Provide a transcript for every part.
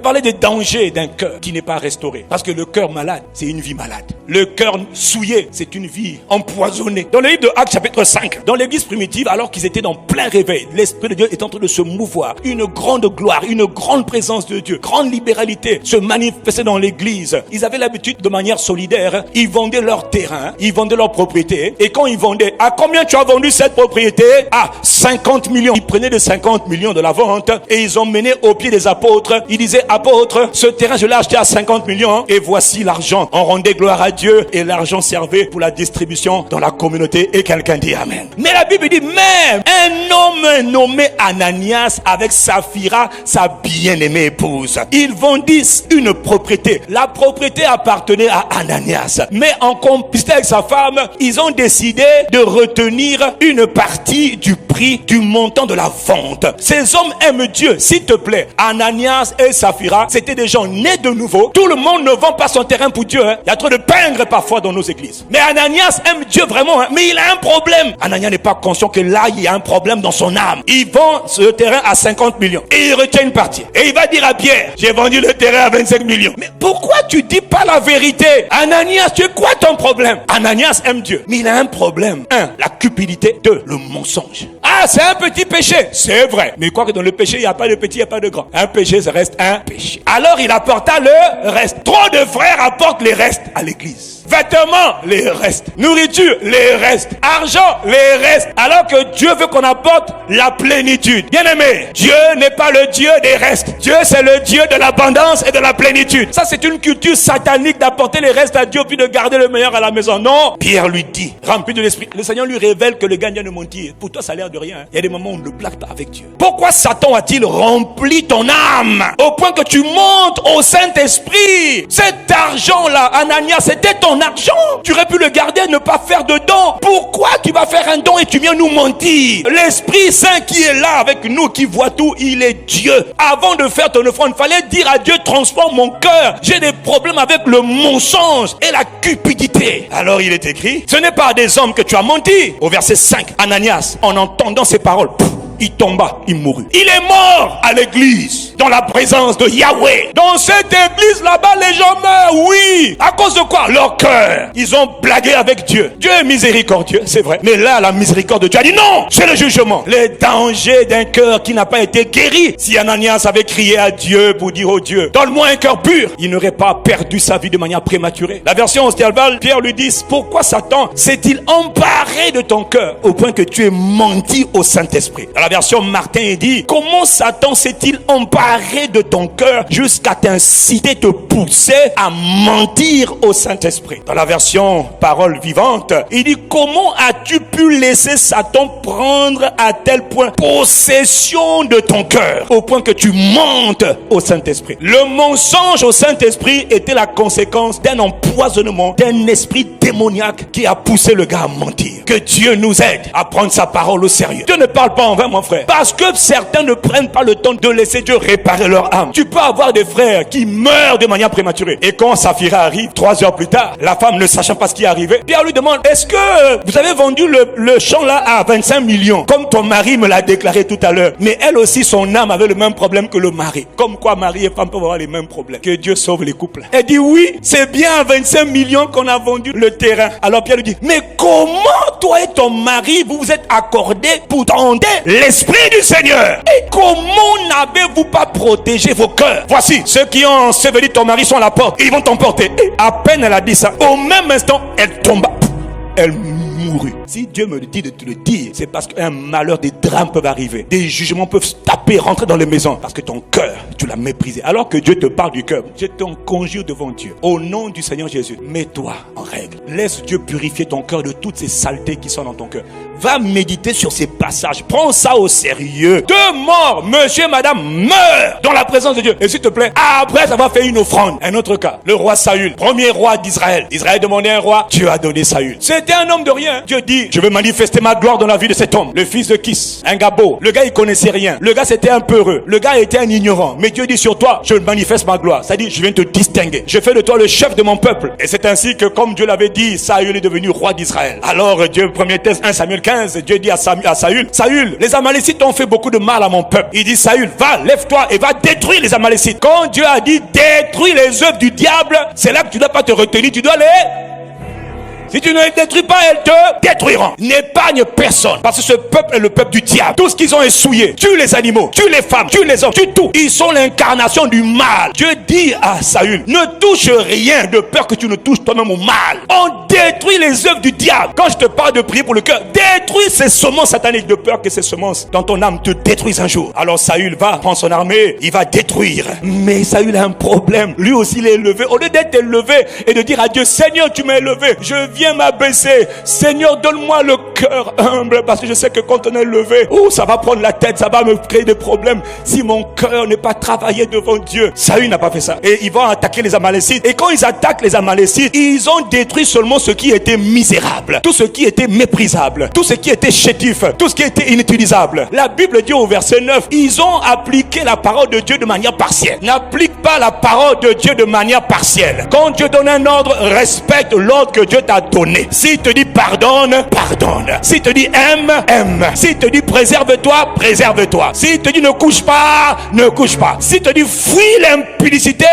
parler des dangers d'un cœur qui n'est pas restauré. Parce que le cœur malade, c'est une vie malade. Le cœur souillé, c'est une vie empoisonnée. Dans le livre de Actes chapitre 5, dans l'église primitive, alors qu'ils étaient dans plein réveil, l'Esprit de Dieu est en train de se mouvoir. Une grande gloire, une grande présence de Dieu, grande libéralité se manifestait dans l'église. Ils avaient l'habitude de manière solidaire, ils vendaient leur terrain, ils vendaient leur propriété. Et quand ils vendaient, à combien tu as vendu cette propriété? À 50 millions. Ils prenaient les 50 millions de la vente et ils ont mené au pied des apôtres. Ils disaient, apôtres, ce terrain je l'ai acheté à 50 millions et voici l'argent. On rendait gloire à Dieu et l'argent servait pour la distribution dans la communauté. Et quelqu'un dit amen. Mais la Bible dit même un homme nommé Ananias avec Saphira, sa bien-aimée épouse. Ils vendissent une propriété. La propriété appartenait à Ananias. Mais en complicité avec sa femme, ils ont décidé de retenir une partie du prix du montant de la vente. Ces hommes aiment Dieu, s'il te plaît. Ananias et Saphira, c'était des gens nés de nouveau. Tout le monde ne vend pas son terrain pour Dieu. Il y a trop de pingres parfois dans nos églises. Mais Ananias aime Dieu vraiment. Mais il a un problème. Ananias n'est pas conscient que là, il y a un problème dans son âme. Il vend ce terrain à 50 millions. Et il retient une partie. Et il va dire à Pierre, j'ai vendu le terrain à 25 millions. Mais pourquoi tu dis pas la vérité? Ananias, tu es quoi ton problème? Ananias aime Dieu. Mais il a un problème. 1. La cupidité. 2. Le mensonge. Ah, c'est un petit péché. C'est vrai. Mais quoi que dans le péché, il n'y a pas de petit, il n'y a pas de grand. Un péché, ça reste un péché. Alors il apporta le reste. Trop de frères apportent les restes à l'église. Vêtements, les restes. Nourriture, les restes. Argent, les restes. Alors que Dieu veut qu'on apporte la plénitude. Bien aimé, Dieu n'est pas le Dieu des restes. Dieu, c'est le Dieu de l'abondance et de la plénitude. Ça, c'est une culture satanique d'apporter les restes à Dieu puis de garder le meilleur à la maison. Non. Pierre lui dit, rempli de l'esprit, le Seigneur lui révèle que le gars vient de mentir. Pour toi, ça a l'air de rien. Il y a des moments où on ne blague pas avec Dieu. Pourquoi Satan a-t-il rempli ton âme au point que tu montes au Saint-Esprit? Cet argent-là, Ananias, c'était ton argent. Tu aurais pu le garder et ne pas faire de don. Pourquoi tu vas faire un don et tu viens nous mentir? L'Esprit Saint qui est là avec nous, qui voit tout, il est Dieu. Avant de faire ton offrande, il fallait dire à Dieu, transforme mon cœur. J'ai des problèmes avec le mensonge et la cupidité. Alors il est écrit, ce n'est pas à des hommes que tu as menti. Au verset 5, Ananias, en entendant ces paroles, il tomba, il mourut. Il est mort à l'église, dans la présence de Yahweh. Dans cette église là-bas, les gens meurent, oui. À cause de quoi? Leur cœur. Ils ont blagué avec Dieu. Dieu est miséricordieux, c'est vrai. Mais là, la miséricorde de Dieu a dit non, c'est le jugement. Les dangers d'un cœur qui n'a pas été guéri. Si Ananias avait crié à Dieu pour dire, oh Dieu, donne-moi un cœur pur, il n'aurait pas perdu sa vie de manière prématurée. La version Ostéalval, Pierre lui dit, pourquoi Satan s'est-il emparé de ton cœur au point que tu aies menti au Saint-Esprit? Dans la version Martin, il dit, comment Satan s'est-il emparé de ton cœur jusqu'à t'inciter, te pousser à mentir au Saint-Esprit? Dans la version Parole vivante, il dit, comment as-tu pu laisser Satan prendre à tel point possession de ton cœur au point que tu mentes au Saint-Esprit? Le mensonge au Saint-Esprit était la conséquence d'un empoisonnement, d'un esprit démoniaque qui a poussé le gars à mentir. Que Dieu nous aide à prendre sa parole au sérieux. Dieu ne parle pas en vain, mon frère. Parce que certains ne prennent pas le temps de laisser Dieu réparer leur âme. Tu peux avoir des frères qui meurent de manière prématurée. Et quand Saphira arrive, 3 heures plus tard, la femme ne sachant pas ce qui est arrivé, Pierre lui demande, est-ce que vous avez vendu le champ là à 25 millions, comme ton mari me l'a déclaré tout à l'heure? Mais elle aussi, son âme avait le même problème que le mari. Comme quoi mari et femme peuvent avoir les mêmes problèmes. Que Dieu sauve les couples. Elle dit oui, c'est bien à 25 millions qu'on a vendu le terrain. Alors Pierre lui dit, mais comment toi et ton mari vous vous êtes accordés pour tenter l'esprit du Seigneur? Et comment n'avez-vous pas protégé vos cœurs? Voici, ceux qui ont enseveli ton mari sont à la porte. Ils vont t'emporter. Et à peine elle a dit ça, au même instant, elle tomba. Elle mourut. Si Dieu me dit de te le dire, c'est parce qu'un malheur, des drames peuvent arriver. Des jugements peuvent taper, rentrer dans les maisons. Parce que ton cœur, tu l'as méprisé. Alors que Dieu te parle du cœur, je t'en conjure devant Dieu. Au nom du Seigneur Jésus, mets-toi en règle. Laisse Dieu purifier ton cœur de toutes ces saletés qui sont dans ton cœur. Va méditer sur ces passages. Prends ça au sérieux. 2 morts, monsieur, madame, meurent dans la présence de Dieu. Et s'il te plaît, après avoir fait une offrande. Un autre cas, le roi Saül, premier roi d'Israël. Israël demandait un roi, Dieu a donné Saül. C'était un homme de rien. bien. Dieu dit, je veux manifester ma gloire dans la vie de cet homme. Le fils de Kis, un gars beau. Le gars, il connaissait rien. Le gars, c'était un peureux. Le gars était un ignorant. Mais Dieu dit sur toi, je manifeste ma gloire. C'est-à-dire, je viens te distinguer. Je fais de toi le chef de mon peuple. Et c'est ainsi que, comme Dieu l'avait dit, Saül est devenu roi d'Israël. Alors, Dieu, 1 Thessaloniciens 1 Samuel 15, Dieu dit à Saül, Saül, les Amalécites ont fait beaucoup de mal à mon peuple. Il dit, Saül, va, lève-toi et va détruire les Amalécites. Quand Dieu a dit, détruis les œuvres du diable, c'est là que tu ne dois pas te retenir, tu dois les... Si tu ne les détruis pas, elles te détruiront. N'épargne personne. Parce que ce peuple est le peuple du diable. Tout ce qu'ils ont est souillé. Tue les animaux, tue les femmes, tue les hommes, tue tout. Ils sont l'incarnation du mal. Dieu dit à Saül, ne touche rien de peur que tu ne touches toi-même au mal. On détruit les œuvres du diable. Quand je te parle de prier pour le cœur, détruis ces semences sataniques de peur que ces semences dans ton âme te détruisent un jour. Alors Saül va prendre son armée, il va détruire. Mais Saül a un problème. Lui aussi il est élevé. Au lieu d'être élevé et de dire à Dieu, Seigneur, tu m'as élevé, je viens m'abaisser. Seigneur, donne-moi le cœur humble, parce que je sais que quand on est levé, ça va prendre la tête, ça va me créer des problèmes si mon cœur n'est pas travaillé devant Dieu. Saül n'a pas fait ça. Et ils vont attaquer les Amalécites. Et quand ils attaquent les Amalécites, ils ont détruit seulement ce qui était misérable, tout ce qui était méprisable, tout ce qui était chétif, tout ce qui était inutilisable. La Bible dit au verset 9, ils ont appliqué la parole de Dieu de manière partielle. N'applique pas la parole de Dieu de manière partielle. Quand Dieu donne un ordre, respecte l'ordre que Dieu t'a donné. S'il te dit pardonne, pardonne. S'il te dit aime, aime. S'il te dit préserve-toi, préserve-toi. S'il te dit ne couche pas, ne couche pas. S'il te dit fuis l'impudicité,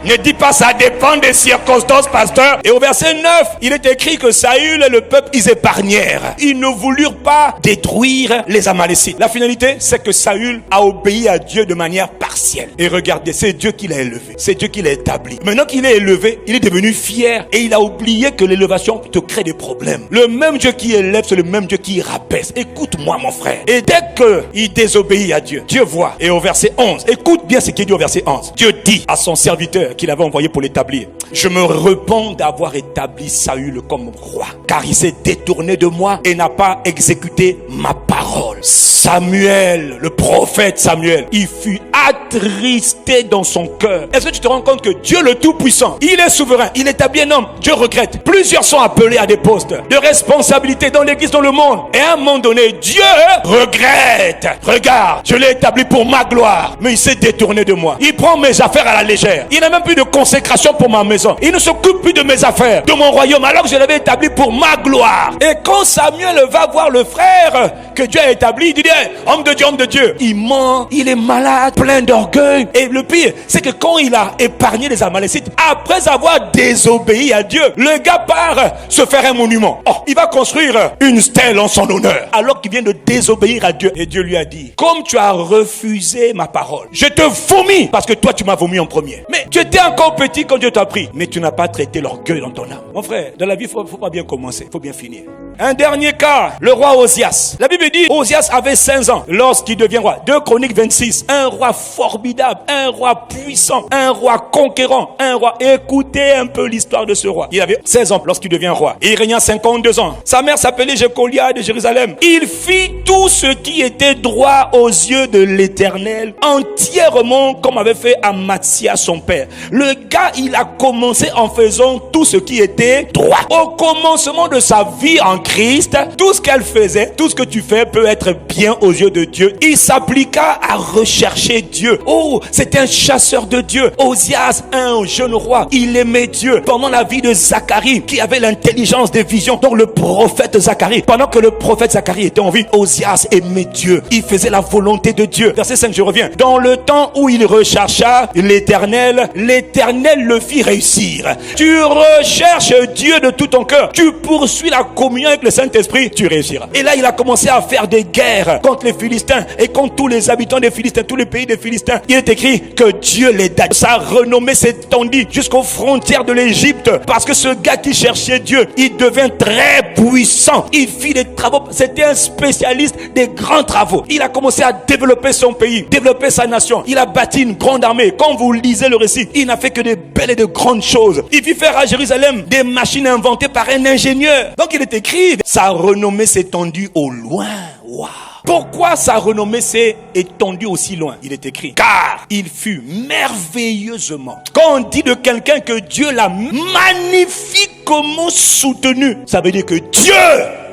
ne dis pas ça dépend des circonstances, pasteur. Et au verset 9, il est écrit que Saül et le peuple, ils épargnèrent. Ils ne voulurent pas détruire les Amalécites. La finalité, c'est que Saül a obéi à Dieu de manière partielle. Et regardez, c'est Dieu qui l'a élevé. C'est Dieu qui l'a établi. Maintenant qu'il est élevé, il est devenu fier. Et il a oublié que l'élévation te crée des problèmes. Le même Dieu qui élève, c'est le même Dieu qui rabaisse. Écoute-moi, mon frère. Et dès qu'il désobéit à Dieu, Dieu voit. Et au verset 11, écoute bien ce qu'il dit au verset 11. Dieu dit à son serviteur qu'il avait envoyé pour l'établir, je me repens d'avoir établi Saül comme roi, car il s'est détourné de moi et n'a pas exécuté ma parole. Samuel, le prophète Samuel, il fut attristé dans son cœur. Est-ce que tu te rends compte que Dieu le Tout-Puissant, il est souverain, il établit un homme, Dieu regrette. Plusieurs sont appelés à des postes de responsabilité dans l'église, dans le monde. Et à un moment donné, Dieu regrette. Regarde, je l'ai établi pour ma gloire, mais il s'est détourné de moi. Il prend mes affaires à la légère. Il n'a même plus de consécration pour ma maison. Il ne s'occupe plus de mes affaires, de mon royaume, alors que je l'avais établi pour ma gloire. Et quand Samuel va voir le frère que Dieu a établi, il dit, homme de Dieu, il ment, il est malade, plein d'orgueil. Et le pire, c'est que quand il a épargné les Amalécites, après avoir désobéi à Dieu, le gars part se faire un monument. Oh, il va construire une stèle en son honneur, alors qu'il vient de désobéir à Dieu. Et Dieu lui a dit, comme tu as refusé ma parole, je te vomis, parce que toi tu m'as vomi en premier. Mais tu étais encore petit quand Dieu t'a pris, mais tu n'as pas traité l'orgueil dans ton âme. Mon frère, dans la vie, faut pas bien commencer, faut bien finir. Un dernier cas, le roi Osias. La Bible dit, Osias avait 15 ans lorsqu'il devient roi. 2 Chroniques 26, un roi formidable, un roi puissant, un roi conquérant, un roi. Écoutez un peu l'histoire de ce roi. Il avait 16 ans lorsqu'il devient roi. Et il régna 52 ans. Sa mère s'appelait Jécolia de Jérusalem. Il fit tout ce qui était droit aux yeux de l'Éternel, entièrement comme avait fait Amatsia son père. Le gars, il a commencé en faisant tout ce qui était droit. Au commencement de sa vie en Christ, tout ce qu'elle faisait, tout ce que tu fais peut être bien aux yeux de Dieu. Il s'appliqua à rechercher Dieu. Oh, c'était un chasseur de Dieu. Osias, un jeune roi, il aimait Dieu. Pendant la vie de Zacharie, qui avait l'intelligence des visions, donc le prophète Zacharie, pendant que le prophète Zacharie était en vie, Osias aimait Dieu. Il faisait la volonté de Dieu. Verset 5, je reviens. Dans le temps où il rechercha l'Éternel, l'Éternel le fit réussir. Tu recherches Dieu de tout ton cœur. Tu poursuis la communion avec le Saint-Esprit, tu réussiras. Et là, il a commencé à faire des guerres contre les Philistins et contre tous les habitants des Philistins, tous les pays des Philistins. Il est écrit que Dieu l'aida. Sa renommée s'étendit jusqu'aux frontières de l'Égypte, parce que ce gars qui cherchait Dieu, il devint très puissant. Il fit des travaux. C'était un spécialiste des grands travaux. Il a commencé à développer son pays, développer sa nation. Il a bâti une grande armée. Quand vous lisez le récit, il n'a fait que des belles et de grandes choses. Il fit faire à Jérusalem des machines inventées par un ingénieur. Donc il est écrit, sa renommée s'étendit au loin. Waouh! Pourquoi sa renommée s'est étendue aussi loin? Il est écrit, car il fut merveilleusement. Quand on dit de quelqu'un que Dieu l'a magnifiquement soutenu, ça veut dire que Dieu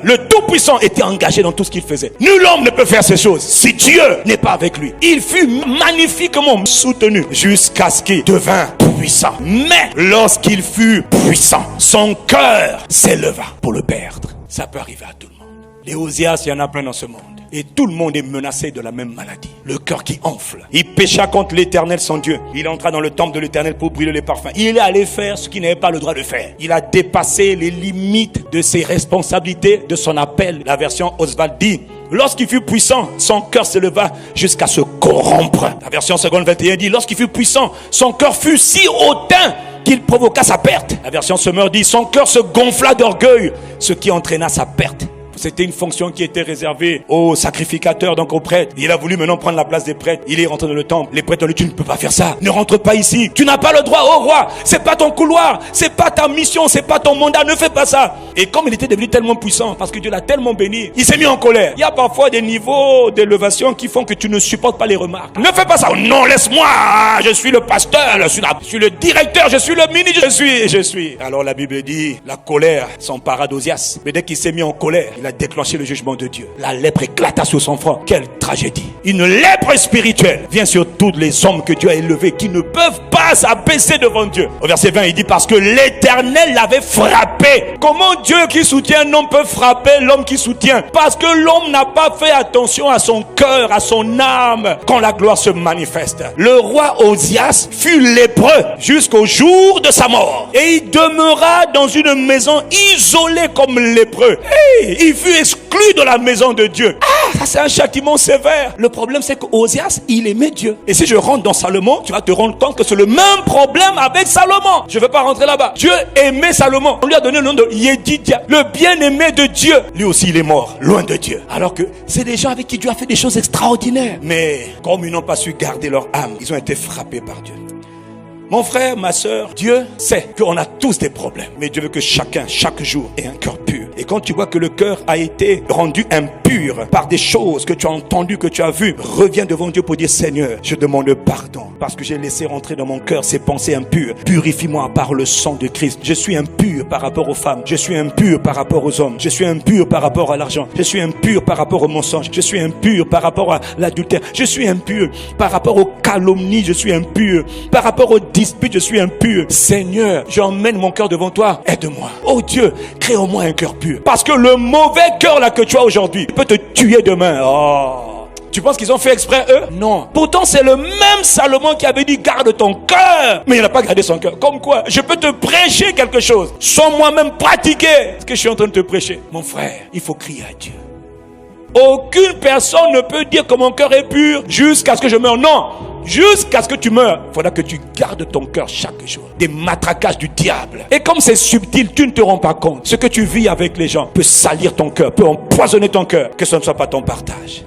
le Tout-Puissant était engagé dans tout ce qu'il faisait. Nul homme ne peut faire ces choses si Dieu n'est pas avec lui. Il fut magnifiquement soutenu jusqu'à ce qu'il devint puissant. Mais lorsqu'il fut puissant, son cœur s'éleva pour le perdre. Ça peut arriver à tout le monde. Les Osias, il y en a plein dans ce monde. Et tout le monde est menacé de la même maladie. Le cœur qui enfle. Il pécha contre l'Éternel son Dieu. Il entra dans le temple de l'Éternel pour brûler les parfums. Il est allé faire ce qu'il n'avait pas le droit de faire. Il a dépassé les limites de ses responsabilités, de son appel. La version Oswald dit: lorsqu'il fut puissant, son cœur s'éleva jusqu'à se corrompre. La version seconde 21 dit: lorsqu'il fut puissant, son cœur fut si hautain qu'il provoqua sa perte. La version Semeur dit: son cœur se gonfla d'orgueil, ce qui entraîna sa perte. C'était une fonction qui était réservée aux sacrificateurs, donc aux prêtres. Il a voulu maintenant prendre la place des prêtres. Il est rentré dans le temple. Les prêtres ont dit: tu ne peux pas faire ça. Ne rentre pas ici. Tu n'as pas le droit, oh roi. C'est pas ton couloir. C'est pas ta mission. C'est pas ton mandat. Ne fais pas ça. Et comme il était devenu tellement puissant, parce que Dieu l'a tellement béni, il s'est mis en colère. Il y a parfois des niveaux d'élévation qui font que tu ne supportes pas les remarques. Ne fais pas ça. Oh non, laisse-moi. Je suis le pasteur. Je suis le directeur. Je suis le ministre. Je suis. Alors la Bible dit: la colère s'empara d'Osias. Mais dès qu'il s'est mis en colère, il a déclenché le jugement de Dieu. La lèpre éclata sur son front. Quelle tragédie. Une lèpre spirituelle vient sur tous les hommes que Dieu a élevés, qui ne peuvent pas s'abaisser devant Dieu. Au verset 20, il dit: parce que l'Éternel l'avait frappé. Comment Dieu qui soutient un homme peut frapper l'homme qui soutient? Parce que l'homme n'a pas fait attention à son cœur, à son âme, quand la gloire se manifeste. Le roi Osias fut lépreux jusqu'au jour de sa mort. Et il demeura dans une maison isolée comme lépreux. Il fut exclu de la maison de Dieu. Ça c'est un châtiment sévère. Le problème c'est qu'Osias, il aimait Dieu. Et si je rentre dans Salomon, tu vas te rendre compte que c'est le même problème avec Salomon. Je ne vais pas rentrer là-bas. Dieu aimait Salomon. On lui a donné le nom de Yedidia, le bien-aimé de Dieu. Lui aussi il est mort, loin de Dieu. Alors que c'est des gens avec qui Dieu a fait des choses extraordinaires. Mais comme ils n'ont pas su garder leur âme, ils ont été frappés par Dieu. Mon frère, ma soeur, Dieu sait qu'on a tous des problèmes. Mais Dieu veut que chacun, chaque jour, ait un cœur pur. Et quand tu vois que le cœur a été rendu impur par des choses que tu as entendues, que tu as vues, reviens devant Dieu pour dire: Seigneur, je demande pardon parce que j'ai laissé rentrer dans mon cœur ces pensées impures. Purifie-moi par le sang de Christ. Je suis impur par rapport aux femmes. Je suis impur par rapport aux hommes. Je suis impur par rapport à l'argent. Je suis impur par rapport au mensonge. Je suis impur par rapport à l'adultère. Je suis impur par rapport aux calomnies. Je suis impur par rapport aux disputes. Je suis impur. Seigneur, j'emmène mon cœur devant toi. Aide-moi. Oh Dieu, crée au moins un cœur pur. Parce que le mauvais cœur là que tu as aujourd'hui peut te tuer demain. Tu penses qu'ils ont fait exprès eux? Non. Pourtant c'est le même Salomon qui avait dit: garde ton cœur. Mais il n'a pas gardé son cœur. Comme quoi, je peux te prêcher quelque chose sans moi-même pratiquer ce que je suis en train de te prêcher. Mon frère, il faut crier à Dieu. Aucune personne ne peut dire que mon cœur est pur jusqu'à ce que je meure. Non. Jusqu'à ce que tu meurs, il faudra que tu gardes ton cœur chaque jour. Des matraquages du diable. Et comme c'est subtil, tu ne te rends pas compte. Ce que tu vis avec les gens peut salir ton cœur, peut empoisonner ton cœur. Que ce ne soit pas ton partage.